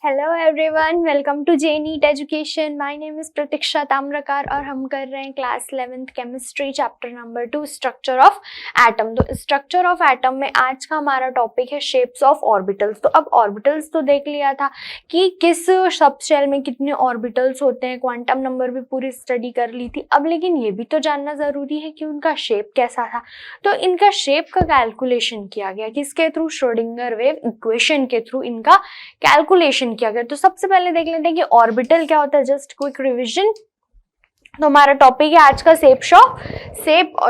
Hello everyone, welcome to J NEET Education. My name is Pratiksha Tamrakar और हम कर रहे हैं class 11th chemistry chapter number 2 structure of atom. तो स्ट्रक्चर ऑफ एटम में आज का हमारा टॉपिक है शेप्स ऑफ ऑर्बिटल्स। तो अब ऑर्बिटल्स तो देख लिया था कि किस सब शेल में कितने ऑर्बिटल्स होते हैं, क्वांटम नंबर भी पूरी स्टडी कर ली थी। अब लेकिन ये भी तो जानना जरूरी है कि उनका शेप कैसा था। तो इनका शेप का कैलकुलेशन किया गया किसके थ्रू? श्रोडिंगर वेव इक्वेशन के थ्रू इनका कैलकुलेशन किया गया। तो सबसे पहले देख लेते हैं कि ऑर्बिटल क्या होता है, जस्ट क्विक रिवीजन। तो हमारा टॉपिक है आज का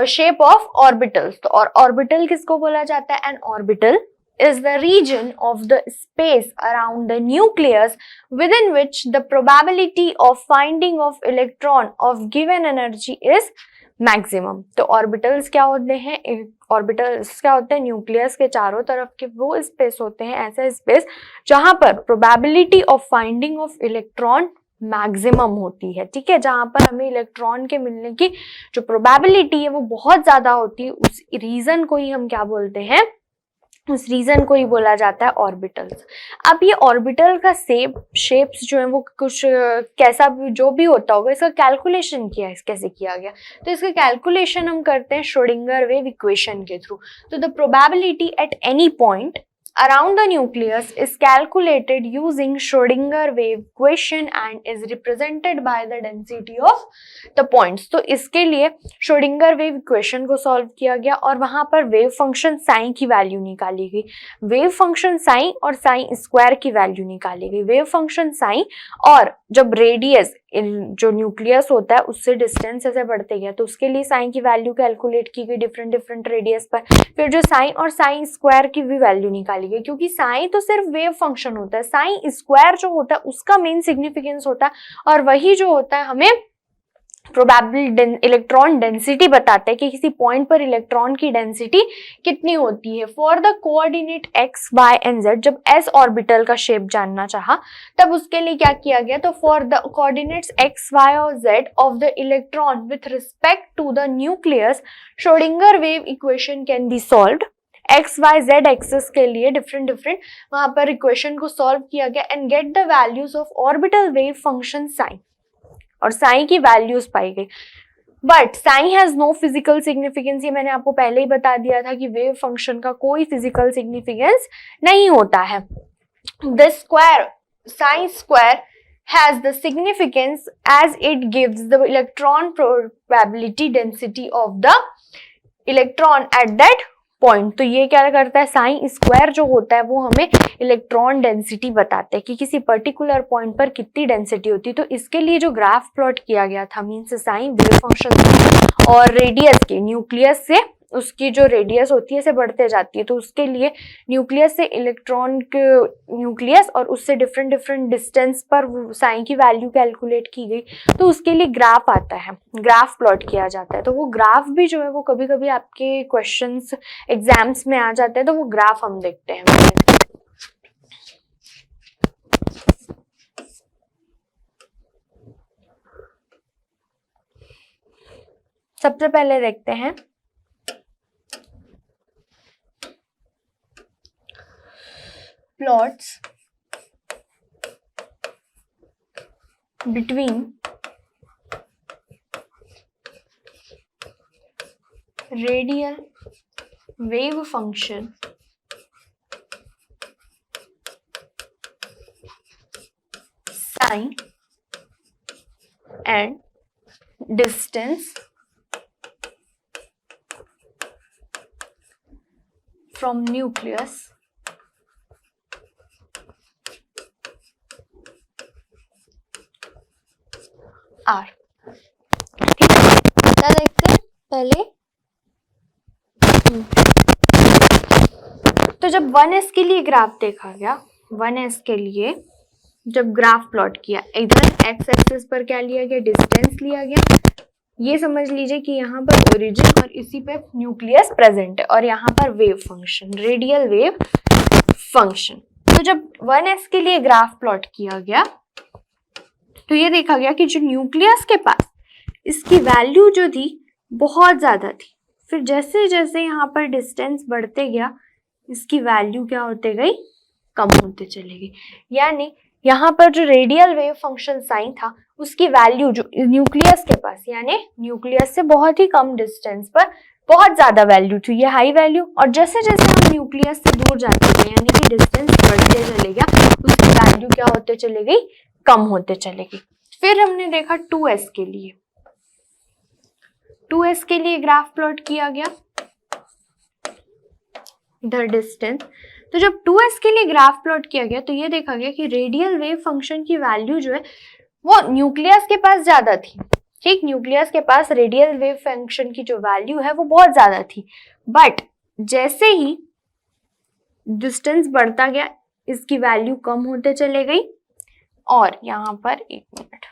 शेप ऑफ ऑर्बिटल्स। तो और ऑर्बिटल किसको बोला जाता है? N orbital is the region of the space around the nucleus within which the probability of finding of electron of given energy is maximum. तो ऑर्बिटल्स क्या होते हैं? ऑर्बिटल्स क्या होते हैं? न्यूक्लियस के चारों तरफ के वो स्पेस होते हैं, ऐसा स्पेस जहां पर probability of finding of electron maximum होती है। ठीक है, जहां पर हमें इलेक्ट्रॉन के मिलने की जो प्रोबेबिलिटी है वो बहुत ज्यादा होती है, उस रीजन को ही हम क्या बोलते हैं? उस रीजन को ही बोला जाता है ऑर्बिटल्स। अब ये ऑर्बिटल का शेप्स जो है वो कुछ कैसा भी जो भी होता होगा, इसका कैलकुलेशन कैसे किया गया? तो इसका कैलकुलेशन हम करते हैं श्रोडिंगर वेव इक्वेशन के थ्रू। तो the probability at any point around the nucleus is calculated using Schrodinger wave equation and is represented by the density of the points। तो इसके लिए Schrodinger wave equation को solve किया गया और वहां पर वेव फंक्शन साइन की वैल्यू निकाली गई। वेव फंक्शन साइन और साइन स्क्वायर की वैल्यू निकाली गई। वेव फंक्शन साइन और जब रेडियस जो न्यूक्लियस होता है उससे डिस्टेंस ऐसे बढ़ते गया तो उसके लिए साइन की वैल्यू कैलकुलेट की गई डिफरेंट रेडियस पर। फिर जो साइन और साइन स्क्वायर की भी वैल्यू निकाली गई, क्योंकि साइन तो सिर्फ वेव फंक्शन होता है, साइन स्क्वायर जो होता है उसका मेन सिग्निफिकेंस होता है और वही जो होता है हमें प्रोबेबल इलेक्ट्रॉन डेंसिटी बताते हैं कि किसी पॉइंट पर इलेक्ट्रॉन की डेंसिटी कितनी होती है। For the coordinate X Y and Z, जब एस ऑर्बिटल का शेप जानना चाहा तब उसके लिए क्या किया गया? तो for the coordinates X Y और Z of the electron with respect to the nucleus Schrodinger wave equation can be solved. X Y Z axis के लिए डिफरेंट वहां पर इक्वेशन को सॉल्व किया गया and get the values of orbital wave function psi, और psi की values पाई गई। But psi has no physical significance. ये मैंने आपको पहले ही बता दिया था कि वेव फंक्शन का कोई फिजिकल सिग्निफिकेंस नहीं होता है। The square psi square has the significance as it gives the electron probability density of the electron at that point. तो ये क्या करता है? साइन स्क्वायर जो होता है वो हमें इलेक्ट्रॉन डेंसिटी बताते हैं कि किसी पर्टिकुलर पॉइंट पर कितनी डेंसिटी होती है। तो इसके लिए जो ग्राफ प्लॉट किया गया था, मीन्स साइन वेव फंक्शन और रेडियस के न्यूक्लियस से उसकी जो रेडियस होती है से बढ़ते जाती है, तो उसके लिए न्यूक्लियस से इलेक्ट्रॉन के न्यूक्लियस और उससे डिफरेंट डिस्टेंस पर साइन की वैल्यू कैलकुलेट की गई। तो उसके लिए ग्राफ आता है, ग्राफ प्लॉट किया जाता है। तो वो ग्राफ भी जो है वो कभी कभी आपके क्वेश्चंस एग्जाम्स में आ जाते हैं, तो वो ग्राफ हम देखते हैं। सबसे पहले देखते हैं plots between radial wave function sine and distance from nucleus R। ठीक है, क्या देखते हैं पहले? तो जब 1s के लिए ग्राफ देखा गया, 1s के लिए जब ग्राफ प्लॉट किया, इधर एक्स एक्सिस पर क्या लिया गया? डिस्टेंस लिया गया। ये समझ लीजिए कि यहाँ पर ओरिजिन और इसी पे न्यूक्लियस प्रेजेंट है और यहाँ पर wave function, radial wave function. तो जब 1s के लिए ग्राफ प्लॉट किया गया तो ये देखा गया कि जो न्यूक्लियस के पास इसकी वैल्यू जो थी बहुत ज्यादा थी। फिर जैसे जैसे यहाँ पर डिस्टेंस बढ़ते गया इसकी वैल्यू क्या होते गई? कम होते चले गई। यानी यहाँ पर जो रेडियल वेव फंक्शन साइन था उसकी वैल्यू जो न्यूक्लियस के पास यानी न्यूक्लियस से बहुत ही कम डिस्टेंस पर बहुत ज्यादा वैल्यू थी, ये हाई वैल्यू। और जैसे जैसे हम न्यूक्लियस से दूर जाते गए यानी कि डिस्टेंस बढ़ते चले गया, उसकी वैल्यू क्या होते चले गई, कम होते चले गई। फिर हमने देखा 2s के लिए, 2s के लिए ग्राफ प्लॉट किया गया इधर डिस्टेंस। तो जब 2s के लिए ग्राफ प्लॉट किया गया तो ये देखा गया कि रेडियल वेव फंक्शन की वैल्यू जो है वो न्यूक्लियस के पास ज्यादा थी। ठीक, न्यूक्लियस के पास रेडियल वेव फंक्शन की जो वैल्यू है वो बहुत ज्यादा थी, बट जैसे ही डिस्टेंस बढ़ता गया इसकी वैल्यू कम होते चले गई। और यहां पर एक मिनट,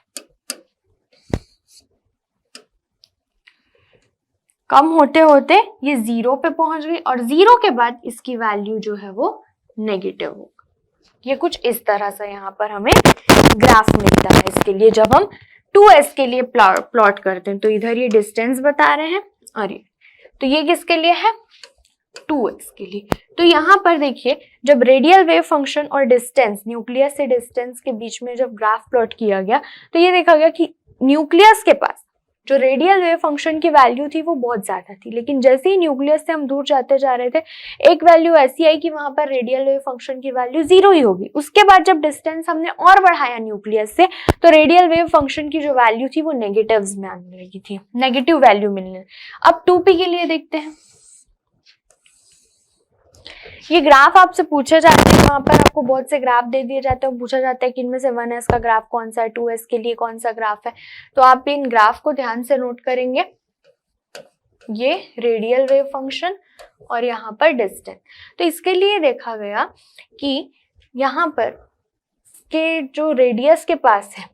कम होते होते ये 0 पे पहुंच गई और 0 के बाद इसकी वैल्यू जो है वो नेगेटिव हो गई। ये कुछ इस तरह से यहाँ पर हमें ग्राफ मिलता है इसके लिए जब हम 2s के लिए प्लॉट करते हैं। तो इधर ये डिस्टेंस बता रहे हैं और ये किसके लिए है, 2s के लिए। तो यहाँ पर देखिए जब रेडियल वेव फंक्शन और डिस्टेंस, न्यूक्लियस से डिस्टेंस के बीच में जब ग्राफ प्लॉट किया गया तो ये देखा गया कि न्यूक्लियस के पास जो रेडियल वेव फंक्शन की वैल्यू थी वो बहुत ज्यादा थी, लेकिन जैसे ही न्यूक्लियस से हम दूर जाते जा रहे थे एक वैल्यू ऐसी आई कि वहां पर रेडियल वेव फंक्शन की वैल्यू 0 ही होगी। उसके बाद जब डिस्टेंस हमने और बढ़ाया न्यूक्लियस से तो रेडियल वेव फंक्शन की जो वैल्यू थी वो नेगेटिव्स में आने लगी थी, नेगेटिव वैल्यू मिलने। अब 2p के लिए देखते हैं। ये ग्राफ आपसे पूछे जाते हैं, वहां पर आपको बहुत से ग्राफ दे दिए जाते हैं, पूछा जाता है कि इनमें से 1s का ग्राफ कौन सा है, 2s के लिए कौन सा ग्राफ है। तो आप इन ग्राफ को ध्यान से नोट करेंगे, ये रेडियल वेव फंक्शन और यहाँ पर डिस्टेंस। तो इसके लिए देखा गया कि यहाँ पर के जो रेडियस के पास है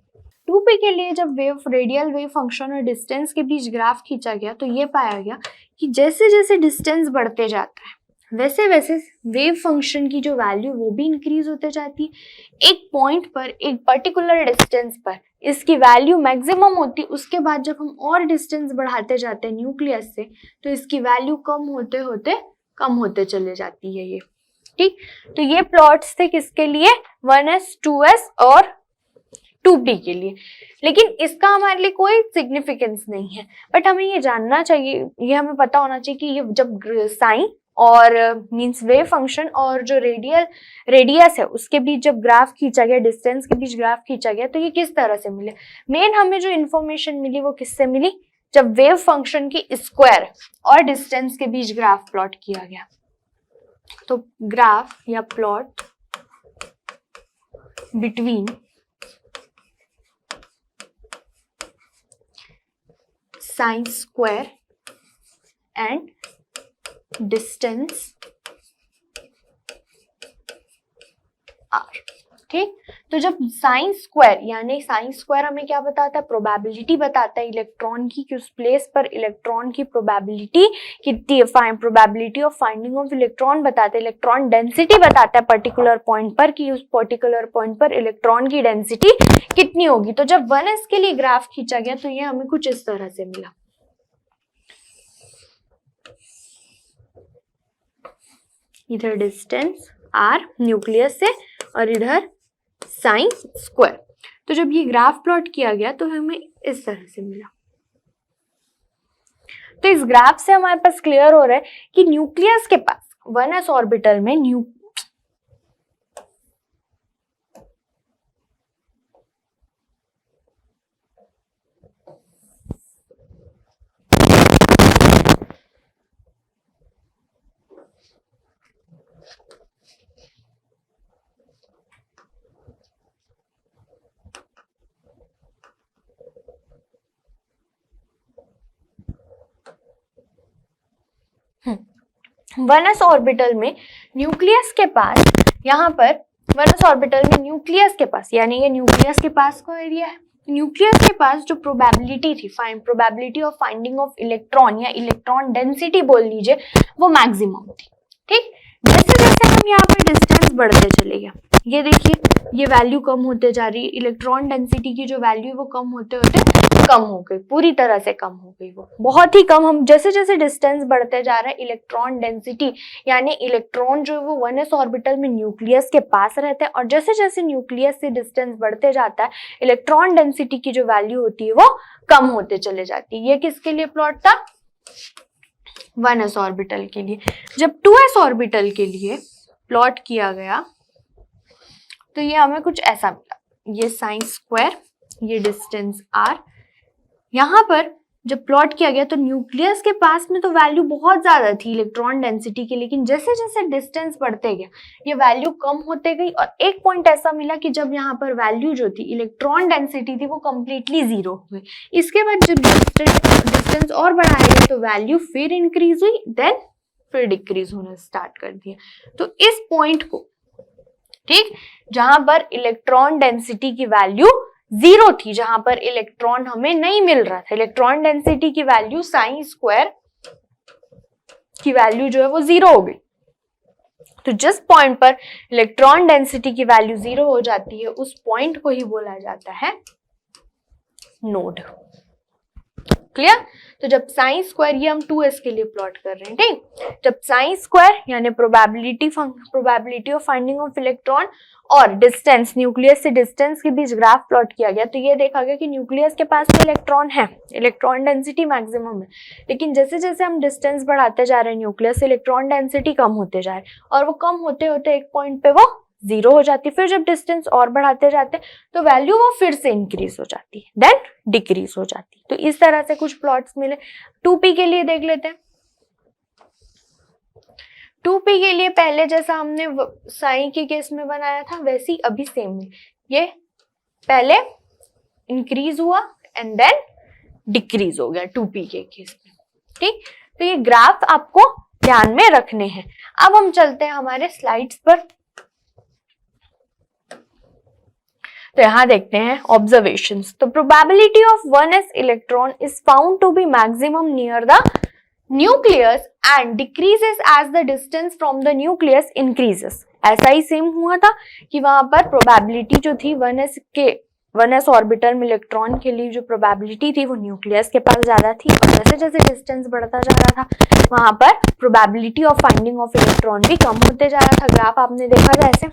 2p के लिए जब रेडियल वेव फंक्शन और डिस्टेंस के बीच ग्राफ खींचा गया तो ये पाया गया कि जैसे जैसे डिस्टेंस बढ़ते जाता है वैसे वैसे वेव फंक्शन की जो वैल्यू वो भी इंक्रीज होते जाती है। एक पॉइंट पर, एक पर्टिकुलर डिस्टेंस पर इसकी वैल्यू मैक्सिमम होती है, उसके बाद जब हम और डिस्टेंस बढ़ाते जाते हैं न्यूक्लियस से तो इसकी वैल्यू कम होते चले जाती है ये। ठीक, तो ये प्लॉट्स थे किसके लिए, 1s, 2s और 2p के लिए। लेकिन इसका हमारे लिए कोई सिग्निफिकेंस नहीं है, बट हमें ये जानना चाहिए, ये हमें पता होना चाहिए कि ये जब साइन और मींस वेव फंक्शन और जो रेडियस है उसके बीच जब ग्राफ खींचा गया, डिस्टेंस के बीच ग्राफ खींचा गया तो ये किस तरह से मिले। मेन हमें जो इंफॉर्मेशन मिली वो किससे मिली, जब वेव फंक्शन की स्क्वायर और डिस्टेंस के बीच ग्राफ प्लॉट किया गया। तो ग्राफ या plot between sine square and distance r। ठीक, तो जब साइन स्क्वायर, यानी साइन स्क्वायर हमें क्या बताता है, प्रोबेबिलिटी बताता है इलेक्ट्रॉन की कि उस प्लेस पर इलेक्ट्रॉन की प्रोबेबिलिटी कितनी है, probability of finding of electron बताता है, इलेक्ट्रॉन डेंसिटी बताता है पर्टिकुलर पॉइंट पर कि उस पर्टिकुलर पॉइंट पर इलेक्ट्रॉन की डेंसिटी कितनी होगी। तो जब 1s के लिए ग्राफ खींचा गया तो ये हमें कुछ इस तरह से मिला। इधर डिस्टेंस r न्यूक्लियस से और इधर साइन स्क्वायर। तो जब ये ग्राफ प्लॉट किया गया तो हमें इस तरह से मिला। तो इस ग्राफ से हमारे पास क्लियर हो रहा है कि न्यूक्लियस के पास 1s ऑर्बिटल में वनस ऑर्बिटल में न्यूक्लियस के पास, यहाँ पर वनस ऑर्बिटल में न्यूक्लियस के पास, यानी ये न्यूक्लियस के पास का एरिया है, न्यूक्लियस के पास जो प्रोबेबिलिटी थी, probability of finding of electron या इलेक्ट्रॉन डेंसिटी बोल लीजिए, वो मैक्सिमम थी। ठीक, जैसे जैसे हम यहाँ पर डिस्टेंस बढ़ते चले गए, ये देखिए ये वैल्यू कम होते जा रही है, इलेक्ट्रॉन डेंसिटी की जो वैल्यू वो कम होते होते कम हो गई, पूरी तरह से कम हो गई, वो बहुत ही कम। हम जैसे जैसे डिस्टेंस बढ़ते जा रहे हैं, इलेक्ट्रॉन डेंसिटी यानी इलेक्ट्रॉन जो है वो 1s ऑर्बिटल में न्यूक्लियस के पास रहते हैं, और जैसे जैसे न्यूक्लियस से डिस्टेंस बढ़ते जाता है इलेक्ट्रॉन डेंसिटी की जो वैल्यू होती है वो कम होते चले जाती है। ये किसके लिए प्लॉट था? 1s ऑर्बिटल के लिए। जब 2s ऑर्बिटल के लिए प्लॉट किया गया तो ये हमें कुछ ऐसा मिला, ये साइन स्क्वायर, ये डिस्टेंस r। यहाँ पर जब प्लॉट किया गया तो न्यूक्लियस के पास में तो वैल्यू बहुत ज्यादा थी इलेक्ट्रॉन डेंसिटी की, लेकिन जैसे जैसे डिस्टेंस बढ़ते गया ये वैल्यू कम होते गई, और एक पॉइंट ऐसा मिला कि जब यहाँ पर वैल्यू जो थी इलेक्ट्रॉन डेंसिटी थी वो कंप्लीटली जीरो हो गई। इसके बाद जब डिस्टेंस और बढ़ाया गया तो वैल्यू फिर इंक्रीज हुई, देन फिर डिक्रीज होना स्टार्ट कर दिया। तो इस पॉइंट को, ठीक, जहां पर इलेक्ट्रॉन डेंसिटी की वैल्यू जीरो थी, जहां पर इलेक्ट्रॉन हमें नहीं मिल रहा था, इलेक्ट्रॉन डेंसिटी की वैल्यू साइन स्क्वायर की वैल्यू जो है वो जीरो हो गई। तो जिस पॉइंट पर इलेक्ट्रॉन डेंसिटी की वैल्यू जीरो हो जाती है उस पॉइंट को ही बोला जाता है नोड। क्लियर? तो जब साइन स्क्वायर, ये हम 2s के लिए प्लॉट कर रहे हैं, ठीक, जब साइन स्क्वायर यानी probability of finding of electron और डिस्टेंस, न्यूक्लियस से डिस्टेंस के बीच ग्राफ प्लॉट किया गया तो ये देखा गया कि न्यूक्लियस के पास तो इलेक्ट्रॉन है, इलेक्ट्रॉन डेंसिटी मैक्सिमम है, लेकिन जैसे जैसे हम डिस्टेंस बढ़ाते जा रहे हैं न्यूक्लियस से इलेक्ट्रॉन डेंसिटी कम होते जा रहे हैं, और वो कम होते होते एक पॉइंट पे वो जीरो हो जाती है। फिर जब डिस्टेंस और बढ़ाते जाते तो वैल्यू वो फिर से इंक्रीज हो जाती है, देन डिक्रीज हो जाती है। तो इस तरह से कुछ प्लॉट्स मिले। 2p के लिए देख लेते हैं। 2p के लिए पहले जैसा हमने साइन के केस में बनाया था वैसे ही अभी सेम है, ये पहले इंक्रीज हुआ एंड देन डिक्रीज हो गया 2p के केस में, ठीक। तो ये ग्राफ आपको ध्यान में रखने हैं। अब हम चलते हैं हमारे स्लाइड्स पर। तो यहां देखते हैं ऑब्जर्वेशंस। तो probability of 1s electron is found to be maximum near the nucleus and decreases as the distance from the nucleus increases. ऐसा ही सेम हुआ था कि वहां पर प्रोबेबिलिटी जो थी 1s ऑर्बिटल में इलेक्ट्रॉन के लिए जो प्रोबेबिलिटी थी वो न्यूक्लियस के पास ज्यादा थी, और जैसे जैसे डिस्टेंस बढ़ता जा रहा था वहां पर probability of finding of electron भी कम होते जा रहा था। ग्राफ आपने देखा था ऐसे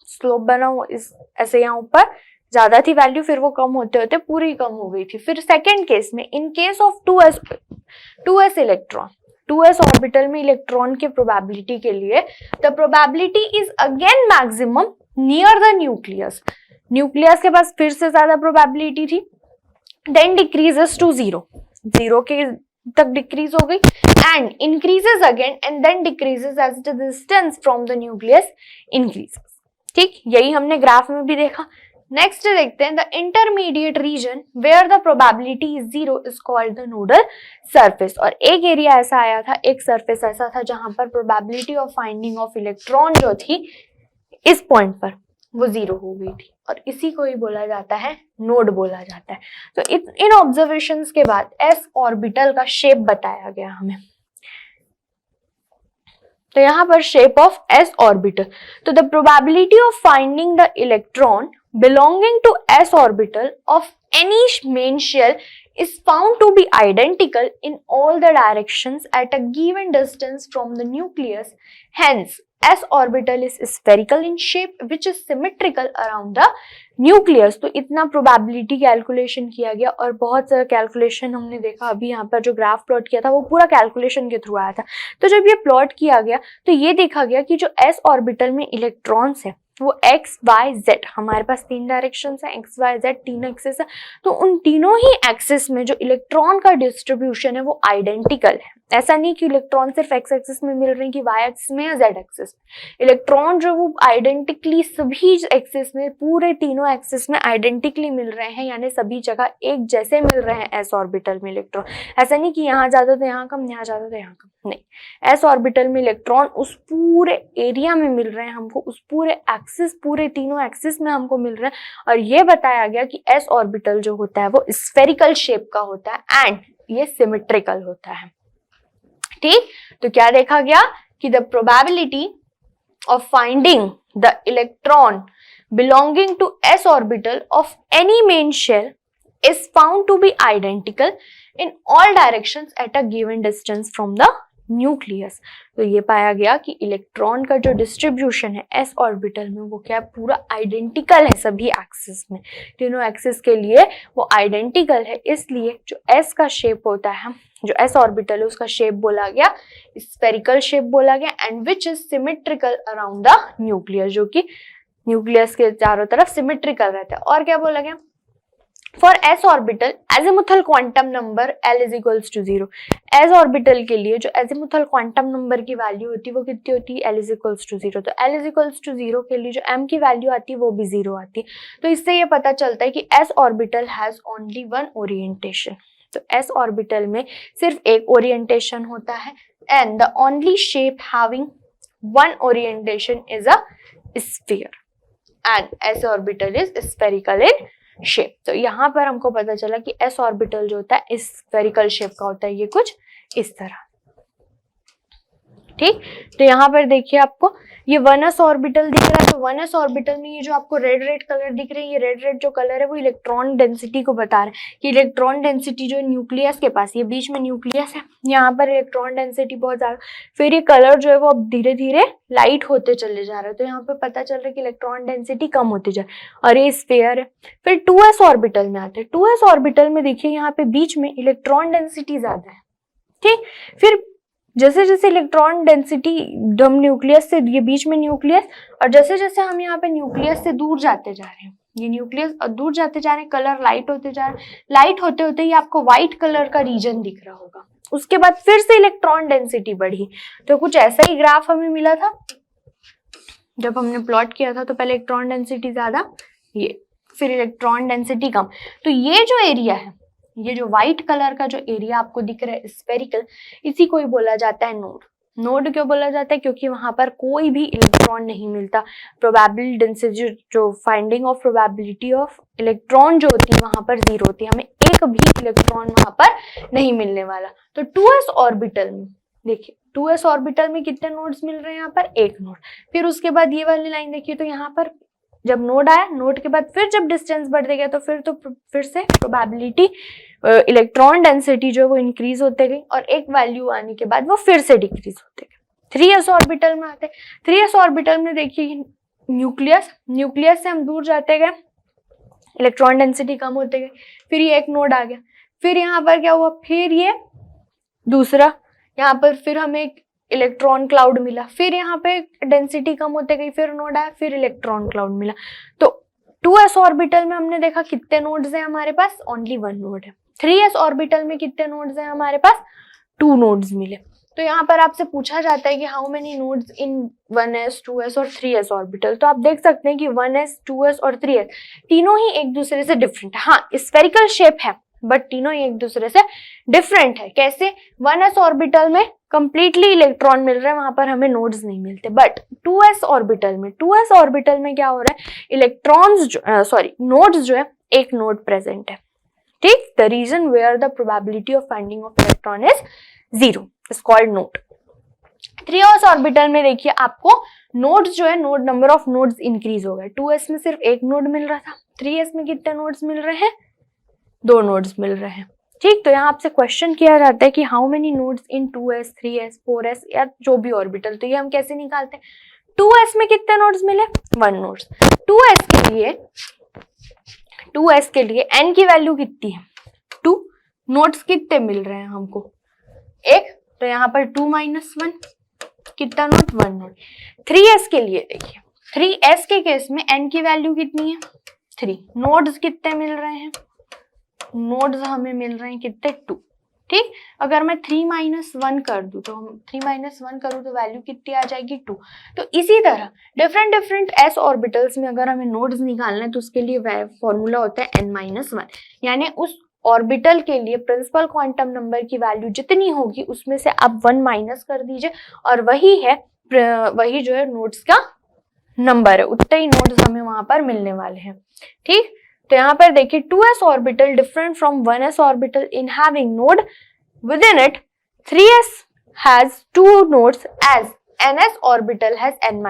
स्लोप बना हुआ, इस ऐसे यहाँ ऊपर ज्यादा थी वैल्यू, फिर वो कम होते होते पूरी कम हो गई थी। फिर सेकेंड केस में, in case of 2s electron, 2s orbital में इलेक्ट्रॉन के प्रोबेबिलिटी के लिए the probability is again maximum near the nucleus. Nucleus के पास फिर से ज्यादा प्रोबेबिलिटी थी, then decreases to zero, zero के तक डिक्रीज हो गई and increases again and then decreases as the distance from the nucleus increases. ठीक, यही हमने ग्राफ में भी देखा। नेक्स्ट देखते हैं the intermediate region where the probability is zero is called the nodal surface. और एक एरिया ऐसा आया था, एक सरफेस ऐसा था जहां पर probability of finding of electron जो थी इस पॉइंट पर वो जीरो हो गई थी, और इसी को ही बोला जाता है नोड बोला जाता है। तो इन ऑब्जर्वेशंस के बाद एस ऑर्बिटल का शेप बताया गया हमें। तो यहाँ पर शेप ऑफ एस ऑर्बिटल, तो the probability of finding the electron belonging to s orbital of any main shell is found to be identical in all the directions at a given distance from the nucleus. Hence, s orbital is spherical in shape which is symmetrical around the nucleus. तो इतना probability calculation किया गया, और बहुत सारा calculation हमने देखा। अभी यहाँ पर जो ग्राफ प्लॉट किया था वो पूरा कैलकुलेशन के थ्रू आया था। तो जब ये प्लॉट किया गया तो ये देखा गया कि जो s ऑर्बिटल में इलेक्ट्रॉन्स है वो x, y, z, हमारे पास तीन डायरेक्शंस है, x, y, z, तीन एक्सिस है। तो उन तीनों ही एक्सिस में जो इलेक्ट्रॉन का डिस्ट्रीब्यूशन है वो आइडेंटिकल है। ऐसा नहीं कि इलेक्ट्रॉन सिर्फ x एक्सिस में मिल रहे हैं कि y एक्सिस में या z एक्सिस में। इलेक्ट्रॉन जो वो आइडेंटिकली सभी एक्सिस में, पूरे तीनों एक्सिस में आइडेंटिकली मिल रहे हैं, यानी सभी जगह एक जैसे मिल रहे हैं s ऑर्बिटल में इलेक्ट्रॉन। ऐसा नहीं कि यहाँ ज्यादा तो यहाँ कम, यहाँ ज्यादा तो यहाँ कम, नहीं। s ऑर्बिटल में इलेक्ट्रॉन उस पूरे एरिया में मिल रहे हैं हमको, उस पूरे एक्सिस, पूरे तीनों एक्सिस में हमको मिल रहे हैं। और ये बताया गया कि s ऑर्बिटल जो होता है वो स्फेरिकल शेप का होता है एंड ये सिमेट्रिकल होता है। ठीक, तो क्या देखा गया कि the probability of finding the electron belonging to s orbital of any main shell is found to be identical in all directions at a given distance from the nucleus. तो ये पाया गया कि इलेक्ट्रॉन का जो डिस्ट्रीब्यूशन है S orbital में वो क्या पूरा आइडेंटिकल है सभी एक्सिस में, तीनों एक्सिस के लिए वो आइडेंटिकल है। इसलिए जो एस का शेप होता है, जो एस ऑर्बिटल है उसका शेप बोला गया स्फेरिकल शेप बोला गया, and which is symmetrical around the nucleus, जो कि न्यूक्लियस के चारों तरफ सिमेट्रिकल रहता है। और क्या बोला गया, for S orbital azimuthal quantum number L is equals to 0। S orbital के लिए जो एजिमुथल क्वांटम नंबर की वैल्यू होती है वो कितनी होती है, L इज इक्वल्स टू 0। तो L इज इक्वल्स टू 0 के लिए जो m की वैल्यू आती है वो भी 0 आती है। तो इससे ये पता चलता है कि S orbital has only one orientation. तो एस ऑर्बिटल में सिर्फ एक ओरिएंटेशन होता है, and the only shape having one orientation is a sphere, and S orbital is spherical in shape. तो यहाँ पर हमको पता चला कि एस ऑर्बिटल जो होता है इस स्फेरिकल शेप का होता है, ये कुछ इस तरह। ठीक, तो यहाँ पर देखिए आपको ये 1s ऑर्बिटल दिख रहा है। तो 1s ऑर्बिटल में ये जो आपको रेड रेड कलर दिख रहे हैं, ये रेड रेड जो कलर है वो इलेक्ट्रॉन डेंसिटी को बता रहा है कि इलेक्ट्रॉन डेंसिटी जो न्यूक्लियस के पास, ये बीच में न्यूक्लियस है, यहाँ पर इलेक्ट्रॉन डेंसिटी बहुत ज्यादा। फिर ये कलर जो है वो अब धीरे धीरे लाइट होते चले जा रहे हैं, तो यहाँ पे पता चल रहा है कि इलेक्ट्रॉन डेंसिटी कम होती जाए, और ये स्फीयर है। फिर 2s ऑर्बिटल में आते हैं। 2s ऑर्बिटल में देखिए यहाँ पे बीच में इलेक्ट्रॉन डेंसिटी ज्यादा है। ठीक, फिर जैसे जैसे इलेक्ट्रॉन डेंसिटी हम न्यूक्लियस से, ये बीच में न्यूक्लियस, और जैसे जैसे हम यहाँ पे न्यूक्लियस से दूर जाते जा रहे हैं, ये न्यूक्लियस और दूर जाते जा रहे हैं, कलर लाइट होते जा रहे हैं। लाइट होते होते ये आपको व्हाइट कलर का रीजन दिख रहा होगा। उसके बाद फिर से इलेक्ट्रॉन डेंसिटी बढ़ी। तो कुछ ऐसा ही ग्राफ हमें मिला था जब हमने प्लॉट किया था। तो पहले इलेक्ट्रॉन डेंसिटी ज्यादा, ये फिर इलेक्ट्रॉन डेंसिटी कम। तो ये जो एरिया है, ये जो व्हाइट कलर का जो एरिया आपको दिख रहा है स्फेरिकल, इसी को ही बोला जाता है नोड। नोड क्यों बोला जाता है, क्योंकि वहां पर कोई भी इलेक्ट्रॉन नहीं मिलता। प्रोबेबिलिटी डेंसिटी जो finding of probability of electron जो होती है वहां पर 0 होती है, हमें एक भी इलेक्ट्रॉन वहां पर नहीं मिलने वाला। तो 2s ऑर्बिटल में देखिए, 2s ऑर्बिटल में कितने नोड्स मिल रहे हैं, यहाँ पर एक नोड। फिर उसके बाद ये वाली लाइन देखिए, तो यहाँ पर जब नोड आया, नोड के बाद फिर जब डिस्टेंस बढ़ते गया तो फिर से प्रोबेबिलिटी इलेक्ट्रॉन डेंसिटी जो है वो इंक्रीज होते गई, और एक वैल्यू आने के बाद वो फिर से डिक्रीज होते गए। 3s ऑर्बिटल में आते हैं। 3s ऑर्बिटल में देखिए न्यूक्लियस से हम दूर जाते गए, इलेक्ट्रॉन डेंसिटी कम होते गए, फिर ये एक नोड आ गया। फिर यहाँ पर क्या हुआ, फिर ये दूसरा, यहाँ पर फिर हमें एक इलेक्ट्रॉन क्लाउड मिला, फिर यहाँ पे डेंसिटी कम होते गई, फिर नोड आया, फिर इलेक्ट्रॉन क्लाउड मिला। तो 2s ऑर्बिटल में हमने देखा कितने नोड्स हैं हमारे पास, ओनली 1 नोड है। 3s ऑर्बिटल में कितने नोड्स हैं हमारे पास, 2 नोड्स मिले। तो यहाँ पर आपसे पूछा जाता है कि how many nodes in 1s 2s और 3s ऑर्बिटल। तो आप देख सकते हैं कि 1s 2s और 3s तीनों ही एक दूसरे से डिफरेंट है। हाँ, स्फेरिकल शेप है बट तीनों ही एक दूसरे से डिफरेंट है। कैसे, 1s ऑर्बिटल में कंप्लीटली इलेक्ट्रॉन मिल रहे हैं, वहां पर हमें नोड्स नहीं मिलते। बट 2s ऑर्बिटल में क्या हो रहा है, इलेक्ट्रॉन्स नोड्स जो है, एक नोड प्रेजेंट है। ठीक, the region where the probability of finding of electron is 0 is called node. 3s orbital में देखिए आपको नोड्स जो है, node number of nodes increase हो गए। 2s में सिर्फ एक नोड मिल रहा था, 3s में कितने नोड्स मिल रहे हैं, 2 नोड्स मिल रहे हैं। ठीक, तो यहाँ आपसे क्वेश्चन किया जाता है कि how many nodes in 2s 3s 4s या जो भी ऑर्बिटल। तो ये हम कैसे निकालते हैं, 2s में कितने नोड्स मिले, 1 नोड्स। 2s के लिए n की वैल्यू कितनी है, 2। नोड्स कितने मिल रहे हैं हमको, 1। तो यहाँ पर 2 - 1 कितना नोड, 1 नोड। 3s के लिए देखिए, 3s के केस में n की वैल्यू कितनी है, 3। नोड्स कितने मिल रहे हैं, नोड्स हमें मिल रहे हैं कितने, 2। ठीक, अगर मैं 3 - 1 कर दूं, तो 3 - 1 करूं तो वैल्यू कितनी आ जाएगी, 2। तो इसी तरह डिफरेंट s ऑर्बिटल्स में अगर हमें नोड्स निकालना है तो उसके लिए फॉर्मूला होता है n - 1, यानी उस ऑर्बिटल के लिए प्रिंसिपल क्वांटम नंबर की वैल्यू जितनी होगी उसमें से आप 1 माइनस कर दीजिए, और वही जो है नोड्स का नंबर है, उतने ही नोड्स हमें वहां पर मिलने वाले हैं। ठीक, तो यहाँ पर देखिए 2s orbital different from 1s orbital in having node within it. 3s has 2 nodes as ns orbital has n -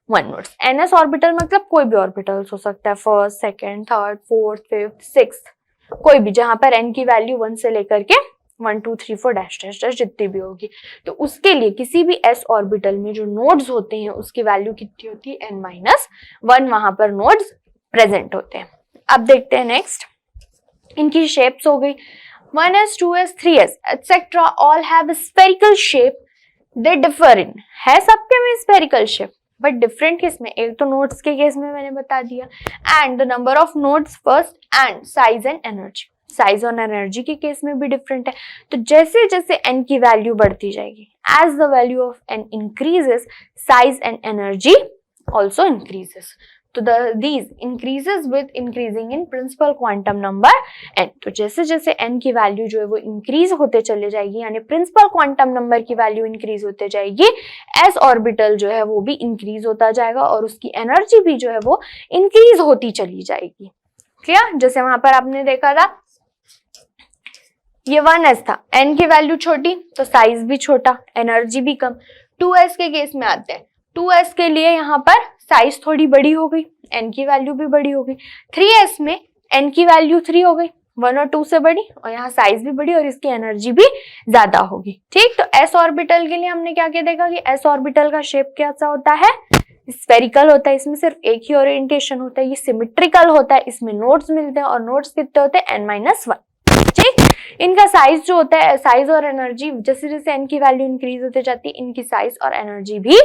1 nodes. ns orbital मतलब कोई भी ऑर्बिटल्स हो सकता है, first, second, third, fourth, fifth, sixth, कोई भी जहां पर n की वैल्यू 1 से लेकर के 1 2 3 4 डैश डैश डैश जितनी भी होगी, तो उसके लिए किसी भी s ऑर्बिटल में जो नोड्स होते हैं उसकी वैल्यू कितनी होती है, n-1 वहां पर नोड्स प्रेजेंट होते हैं। अब देखते हैं नेक्स्ट, इनकी शेप्स हो गई 1s 2s 3s etcetera all have spherical shape, they differ in, है सबके में स्फेरिकल शेप बट डिफरेंट किस में, एक तो नोड्स के केस में मैंने बता दिया, and the number of nodes first and size and energy, size और एनर्जी के केस में भी डिफरेंट है। तो जैसे जैसे n की वैल्यू बढ़ती जाएगी, as the value of n increases size and energy also increases, तो these increases with increasing in principal quantum number n, तो जैसे जैसे n की वैल्यू जो है वो इंक्रीज होते चले जाएगी, यानी प्रिंसिपल क्वांटम नंबर की वैल्यू इंक्रीज होते जाएगी, s ऑर्बिटल जो है वो भी इंक्रीज होता जाएगा और उसकी एनर्जी भी जो है वो इंक्रीज होती चली जाएगी। क्लियर? जैसे वहां पर आपने देखा था ये 1s था, n की वैल्यू छोटी तो साइज भी छोटा, एनर्जी भी कम। 2s के केस में आते हैं, 2s के लिए यहाँ पर साइज थोड़ी बड़ी हो गई, n की वैल्यू भी बड़ी हो गई। 3s में n की वैल्यू 3 हो गई, 1 और 2 से बड़ी, और यहाँ साइज भी बड़ी और इसकी एनर्जी भी ज्यादा होगी। ठीक, तो s ऑर्बिटल के लिए हमने क्या क्या देखा कि s ऑर्बिटल का शेप कैसा होता है, स्फेरिकल होता है, इसमें सिर्फ एक ही ओरिएंटेशन होता है, ये सिमेट्रिकल होता है, इसमें नोड्स मिलते हैं और नोड्स कितने होते हैं, n-1। ठीक, इनका साइज जो होता है, साइज और एनर्जी जैसे जैसे n की वैल्यू इंक्रीज होते जाती है, इनकी साइज और एनर्जी भी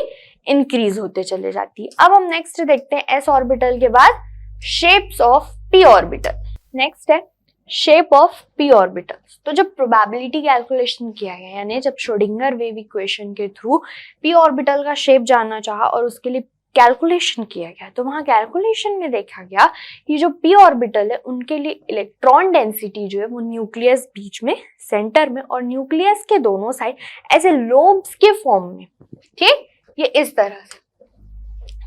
इंक्रीज होते चले जाती है। अब हम नेक्स्ट देखते हैं s ऑर्बिटल के बाद shapes of p orbital. Next है शेप ऑफ p ऑर्बिटल। तो जब प्रोबेबिलिटी कैलकुलेशन किया गया, यानी जब श्रोडिंगर वेव इक्वेशन के थ्रू p ऑर्बिटल का शेप जानना चाहा और उसके लिए कैलकुलेशन किया गया, तो वहां कैलकुलेशन में देखा गया कि जो p ऑर्बिटल है उनके लिए इलेक्ट्रॉन डेंसिटी जो है वो न्यूक्लियस बीच में, सेंटर में, और न्यूक्लियस के दोनों साइड ऐसे लोब्स के फॉर्म में। ठीक, ये इस तरह से,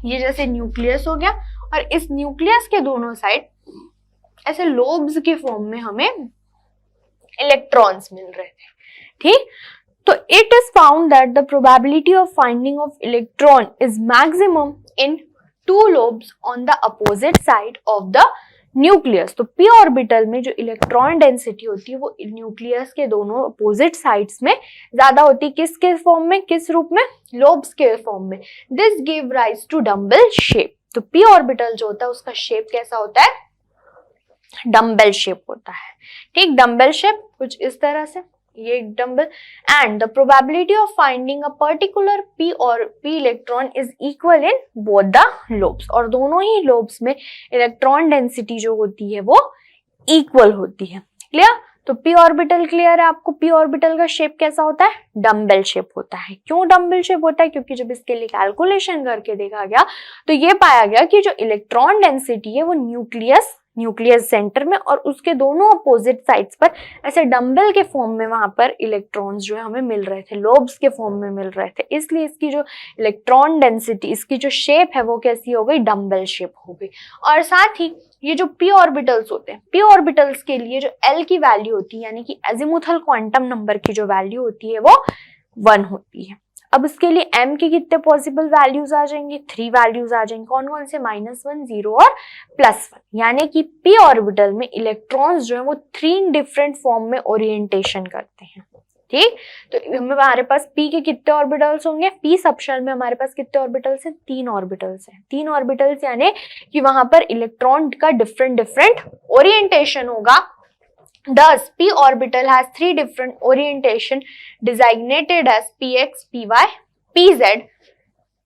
ये जैसे न्यूक्लियस हो गया और इस न्यूक्लियस के दोनों साइड ऐसे लोब्स के फॉर्म में हमें इलेक्ट्रॉन्स मिल रहे थे। ठीक, तो it is found that the probability of finding of electron is maximum in two lobes on the opposite side of the nucleus। तो p ऑर्बिटल में जो इलेक्ट्रॉन डेंसिटी होती है वो न्यूक्लियस के दोनों अपोजिट साइड्स में ज्यादा होती है, किसके फॉर्म में, किस रूप में, लोब्स के फॉर्म में। This give rise to dumbbell shape. तो p ऑर्बिटल जो होता है उसका शेप कैसा होता है, डम्बल शेप होता है। ठीक, डम्बल शेप कुछ इस तरह से, ये एक dumbbell, and the probability of finding a particular p और p electron is equal in both the lobes, और दोनों ही लोब्स में इलेक्ट्रॉन डेंसिटी जो होती है वो इक्वल होती है। क्लियर? तो p ऑर्बिटल क्लियर है आपको, p ऑर्बिटल का शेप कैसा होता है, डम्बल शेप होता है। क्यों डम्बल शेप होता है, क्योंकि जब इसके लिए कैलकुलेशन करके देखा गया तो ये पाया गया कि जो इलेक्ट्रॉन डेंसिटी है वो न्यूक्लियस सेंटर में और उसके दोनों अपोजिट साइड्स पर ऐसे डंबल के फॉर्म में वहां पर इलेक्ट्रॉन्स जो है हमें मिल रहे थे, लोब्स के फॉर्म में मिल रहे थे, इसलिए इसकी जो इलेक्ट्रॉन डेंसिटी, इसकी जो शेप है वो कैसी हो गई, डंबल शेप हो गई। और साथ ही ये जो p ऑर्बिटल्स होते हैं, p ऑर्बिटल्स के लिए जो l की वैल्यू होती है, यानी कि एजिमुथल क्वांटम नंबर की जो वैल्यू होती है वो 1 होती है। अब इसके लिए m के कितने पॉसिबल वैल्यूज आ जाएंगे, 3 वैल्यूज आ जाएंगे। कौन कौन से, -1, 0 और +1। यानी कि p ऑर्बिटल में इलेक्ट्रॉन्स जो है वो 3 डिफरेंट फॉर्म में ओरिएंटेशन करते हैं। ठीक, तो हमारे पास p के कितने ऑर्बिटल्स होंगे, p सबशेल में हमारे पास कितने ऑर्बिटल्स हैं, 3 ऑर्बिटल्स हैं। 3 ऑर्बिटल्स यानी कि वहां पर इलेक्ट्रॉन का डिफरेंट ओरिएंटेशन होगा। Thus, p orbital has 3 different orientation designated as px, py, pz,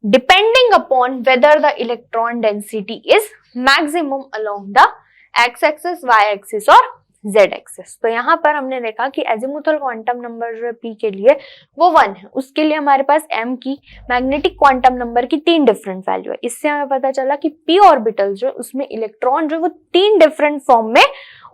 depending upon whether the electron density is maximum along the x-axis, y-axis और z-axis। तो यहाँ पर हमने देखा कि एजिमुथल क्वांटम नंबर जो है p के लिए वो 1 है, उसके लिए हमारे पास m की मैग्नेटिक क्वांटम नंबर की 3 डिफरेंट वैल्यू है। इससे हमें पता चला कि p ऑर्बिटल जो उसमें इलेक्ट्रॉन जो वो 3 डिफरेंट फॉर्म में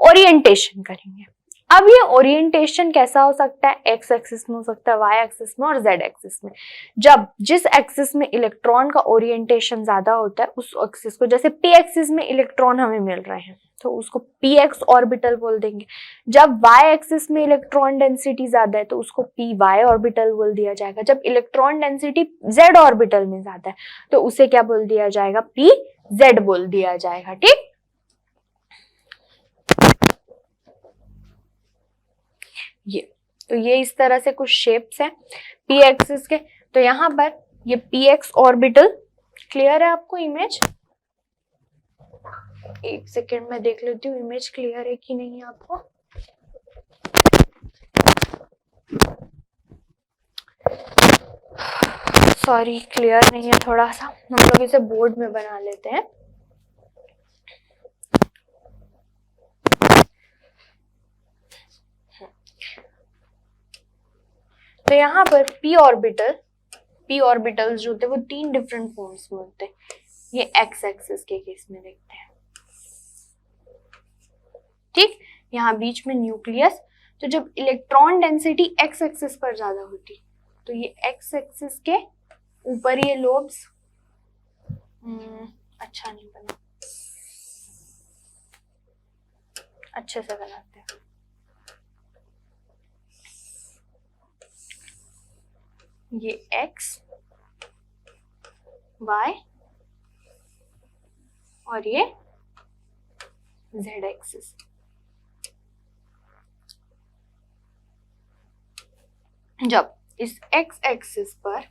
ओरिएंटेशन करेंगे। अब ये ओरिएंटेशन कैसा हो सकता है, एक्स एक्सिस में हो सकता है, वाई एक्सिस में और जेड एक्सिस में। जब जिस एक्सिस में इलेक्ट्रॉन का ओरिएंटेशन ज्यादा होता है उस एक्सिस को, जैसे पी एक्सिस में इलेक्ट्रॉन हमें मिल रहे हैं तो उसको पी एक्स ऑर्बिटल बोल देंगे। जब वाई एक्सिस में इलेक्ट्रॉन डेंसिटी ज्यादा है तो उसको पी वाई ऑर्बिटल बोल दिया जाएगा। जब इलेक्ट्रॉन डेंसिटी जेड ऑर्बिटल में ज्यादा है तो उसे क्या बोल दिया जाएगा, पी जेड बोल दिया जाएगा। ठीक, ये तो ये इस तरह से कुछ शेप्स हैं पी एक्सिस के। तो यहाँ पर ये पी एक्स ऑर्बिटल, क्लियर है आपको इमेज? एक सेकेंड में देख लेती हूँ इमेज क्लियर है कि नहीं आपको। सॉरी क्लियर नहीं है थोड़ा सा, हम लोग इसे बोर्ड में बना लेते हैं। तो यहाँ पर पी ऑर्बिटल्स जो होते हैं वो 3 डिफरेंट फॉर्म्स में होते हैं। ये एक्स एक्सिस के केस में देखते हैं, ठीक। यहाँ बीच में न्यूक्लियस, तो जब इलेक्ट्रॉन डेंसिटी एक्स एक्सिस पर ज्यादा होती तो ये एक्स एक्सिस के ऊपर ये लोब्स, अच्छा नहीं बना, अच्छे से बनाते हैं। ये एक्स वाई और ये जेड एक्सिस। जब इस एक्स एक्सिस पर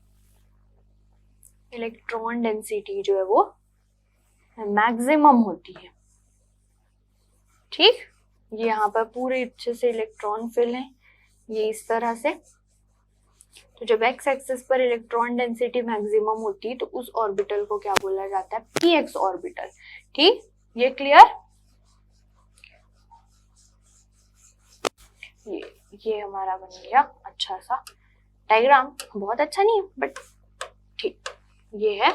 इलेक्ट्रॉन डेंसिटी जो है वो मैक्सिमम होती है, ठीक। ये यहाँ पर पूरे अच्छे से इलेक्ट्रॉन फिल है, ये इस तरह से। तो जब एक्स एक्सिस पर इलेक्ट्रॉन डेंसिटी मैक्सिमम होती है तो उस ऑर्बिटल को क्या बोला जाता है? पी एक्स ऑर्बिटल, ठीक। ये क्लियर? ये हमारा बन गया अच्छा सा डायग्राम, बहुत अच्छा नहीं है बट ठीक। ये है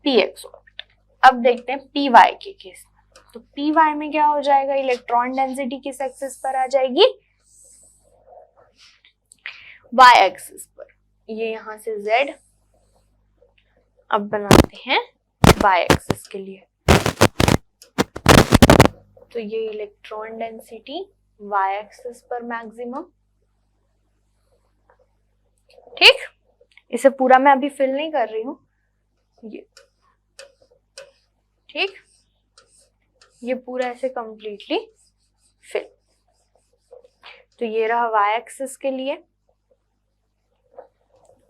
पी एक्स ऑर्बिटल। अब देखते हैं पी वाई के केस में। तो पी वाई में क्या हो जाएगा? इलेक्ट्रॉन डेंसिटी किस एक्सिस पर आ जाएगी? वाई एक्सिस पर। ये यहां से Z, अब बनाते हैं वाई एक्सिस के लिए। तो ये इलेक्ट्रॉन डेंसिटी वाई एक्सिस पर मैक्सिमम, ठीक। इसे पूरा मैं अभी फिल नहीं कर रही हूं, ये ठीक, ये पूरा ऐसे कंप्लीटली फिल। तो ये रहा वाई एक्सिस के लिए,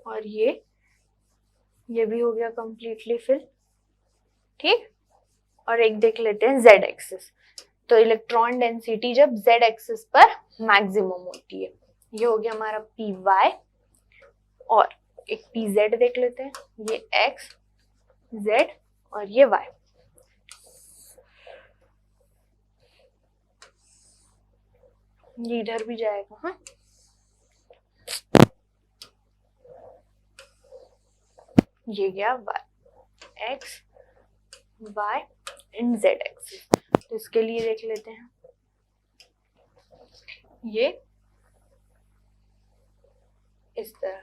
और ये भी हो गया कंप्लीटली फिल, ठीक। और एक देख लेते हैं जेड एक्सिस। तो इलेक्ट्रॉन डेंसिटी जब जेड एक्सिस पर मैक्सिमम होती है, ये हो गया हमारा पी वाई। और एक पी जेड देख लेते हैं, ये एक्स जेड और ये वाई। ये इधर भी जाएगा, हाँ। ये गया Y X Y and Z axis. तो इसके लिए देख लेते हैं, ये इस तरह।